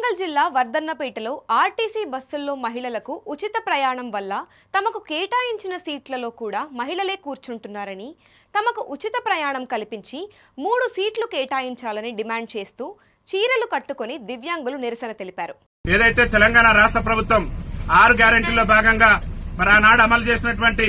వరంగల్ జిల్లా వర్ధన్నపేటలో ఆర్టీసీ బస్సుల్లో మహిళలకు ఉచిత ప్రయాణం వల్ల తమకు కేటాయించిన సీట్లలో కూడా మహిళలే కూర్చుంటున్నారని, తమకు ఉచిత ప్రయాణం కల్పించి 3 సీట్లు కేటాయించాలని డిమాండ్ చేస్తూ చీరలు కట్టుకొని దివ్యాంగులు నిరసన తెలిపారు. ఏదైతే తెలంగాణ రాష్ట్ర ప్రభుత్వం 6 గ్యారెంటీల్లో భాగంగా మరి ఆనాడు అమలు చేసినటువంటి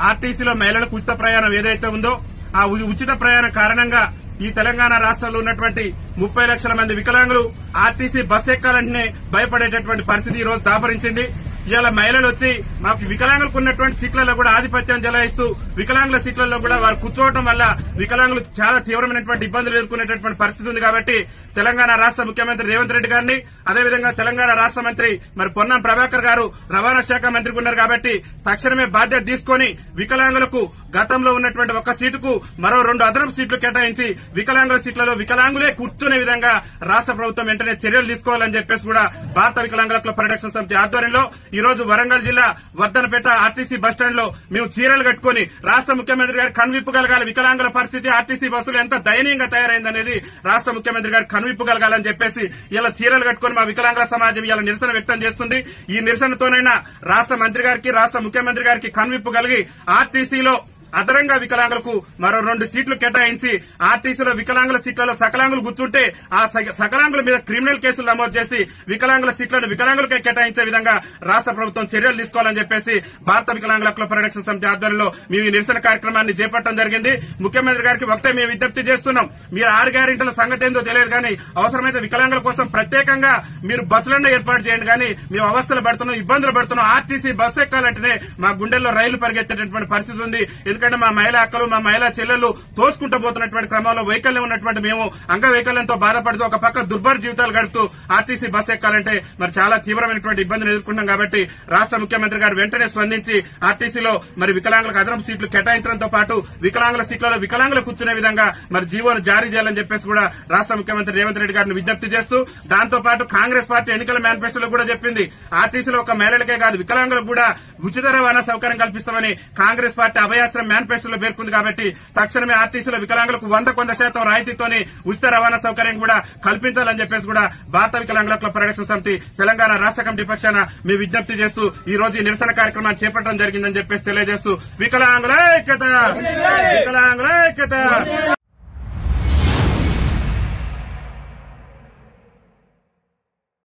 ఆర్టీసీలో మహిళలకు ఉచిత ప్రయాణం ఏదైతే ఉందో ఆ ఉచిత ప్రయాణం కారణంగా ఈ తెలంగాణ రాష్ట్రంలో ఉన్నటువంటి 30 లక్షల మంది వికలాంగులు ఆర్టీసీ బస్ ఎక్కాలంటేనే భయపడేటటువంటి పరిస్థితి ఈ రోజు దాపరించింది. ఇవాళ మహిళలు వచ్చి మాకు వికలాంగులకు ఉన్నటువంటి సీట్లలో కూడా ఆధిపత్యం చెలాయిస్తూ వికలాంగుల సీట్లలో కూడా వారు కూర్చోవడం వల్ల వికలాంగులు చాలా తీవ్రమైనటువంటి ఇబ్బందులు ఎదుర్కొనేటటువంటి పరిస్థితి ఉంది. కాబట్టి తెలంగాణ రాష్ట్ర ముఖ్యమంత్రి రేవంత్ రెడ్డి గారిని, అదేవిధంగా తెలంగాణ రాష్ట్ర మంత్రి మరి పొన్నం ప్రభాకర్ గారు రవాణా శాఖ మంత్రిగా ఉన్నారు కాబట్టి తక్షణమే బాధ్యత తీసుకుని వికలాంగులకు గతంలో ఉన్నటువంటి 1 సీటుకు మరో 2 అదనపు సీట్లు కేటాయించి వికలాంగుల సీట్లలో వికలాంగులే కూర్చునే విధంగా రాష్ట్ర ప్రభుత్వం వెంటనే చర్యలు తీసుకోవాలని చెప్పేసి కూడా భారత వికలాంగుల హక్కుల పరిరక్షణ సమితి ఆధ్వర్యంలో ఈ రోజు వరంగల్ జిల్లా వర్ధన్నపేట ఆర్టీసీ బస్టాండ్ లో మేము చీరలు కట్టుకుని రాష్ట్ర ముఖ్యమంత్రి గారు కనువిప్పగలగాలి. వికలాంగుల పరిస్థితి ఆర్టీసీ బస్సులు ఎంత దయనీయంగా తయారైందనేది రాష్ట్ర ముఖ్యమంత్రి గారు కనువిప్పగలగాలని చెప్పేసి ఇలా చీరలు కట్టుకుని మా వికలాంగుల సమాజం ఇలా నిరసన వ్యక్తం చేస్తుంది. ఈ నిరసనతోనైనా రాష్ట్ర మంత్రి గారికి, రాష్ట్ర ముఖ్యమంత్రి గారికి కనువిప్పగలిగి ఆర్టీసీలో అదనంగా వికలాంగులకు మరో 2 సీట్లు కేటాయించి ఆర్టీసీలో వికలాంగుల సీట్లలో సకలాంగులు కూర్చుంటే ఆ సకలాంగుల మీద క్రిమినల్ కేసులు నమోదు చేసి వికలాంగుల సీట్లను వికలాంగులకే కేటాయించే విధంగా రాష్ట్ర ప్రభుత్వం చర్యలు తీసుకోవాలని చెప్పేసి భారత వికలాంగుల హక్కుల పరిరక్షణ సమితి ఆధ్వర్యంలో మేము ఈ నిరసన కార్యక్రమాన్ని చేపట్టడం జరిగింది. ముఖ్యమంత్రి గారికి ఒకటే మేము విజ్ఞప్తి చేస్తున్నాం, మీరు 6 గ్యారెంటీల సంగతి ఏందో తెలియదు కానీ అవసరమైతే వికలాంగుల కోసం ప్రత్యేకంగా మీరు బస్సులన్నా ఏర్పాటు చేయండి. కానీ మేము అవస్థలు పడుతున్నాం, ఇబ్బందులు పడుతున్నాం. ఆర్టీసీ బస్సు ఎక్కాలంటేనే మా గుండెల్లో రైలు పరిగెత్తేటటువంటి పరిస్థితి ఉంది. ఎందుకంటే మా మహిళా అక్కలు, మా మహిళా చెల్లెళ్లు తోసుకుంటూ పోతున్నటువంటి క్రమంలో వైకల్యం ఉన్నటువంటి మేము అంగవైకల్యంతో బాధపడుతూ ఒక పక్క దుర్భర జీవితాలు గడుపుతూ ఆర్టీసీ బస్ ఎక్కాలంటే మరి చాలా తీవ్రమైనటువంటి ఇబ్బందిని ఎదుర్కొంటాం. కాబట్టి రాష్ట్ర ముఖ్యమంత్రి గారు వెంటనే స్పందించి ఆర్టీసీలో మరి వికలాంగులకు అదనపు సీట్లు కేటాయించడంతో పాటు వికలాంగుల సీట్లలో వికలాంగులు కూర్చునే విధంగా మరి జీవోను జారీ చేయాలని చెప్పేసి కూడా రాష్ట్ర ముఖ్యమంత్రి రేవంత్ రెడ్డి గారిని విజ్ఞప్తి చేస్తూ, దాంతో పాటు కాంగ్రెస్ పార్టీ ఎన్నికల మేనిఫెస్టోలో కూడా చెప్పింది ఆర్టీసీలో ఒక మహిళలకే కాదు వికలాంగులకు కూడా ఉచిత రవాణా సౌకర్యం కల్పిస్తామని కాంగ్రెస్ పార్టీ అభయాస్త్రం మేనిఫెస్టోలో పేర్కొంది. కాబట్టి తక్షణమే ఆర్టీసీలో వికలాంగులకు 100% రాయితీతోని ఉచిత రవాణా సౌకర్యం కూడా కల్పించాలని చెప్పేసి కూడా భారత వికలాంగుల హక్కుల పరిరక్షణ సమితి తెలంగాణ రాష్ట్ర కమిటీ పక్షాన మేము విజ్ఞప్తి చేస్తూ ఈ రోజు ఈ నిరసన కార్యక్రమాన్ని చేపట్టడం జరిగిందని చెప్పేసి తెలియజేస్తూ వికలాంగుల ఐక్యత.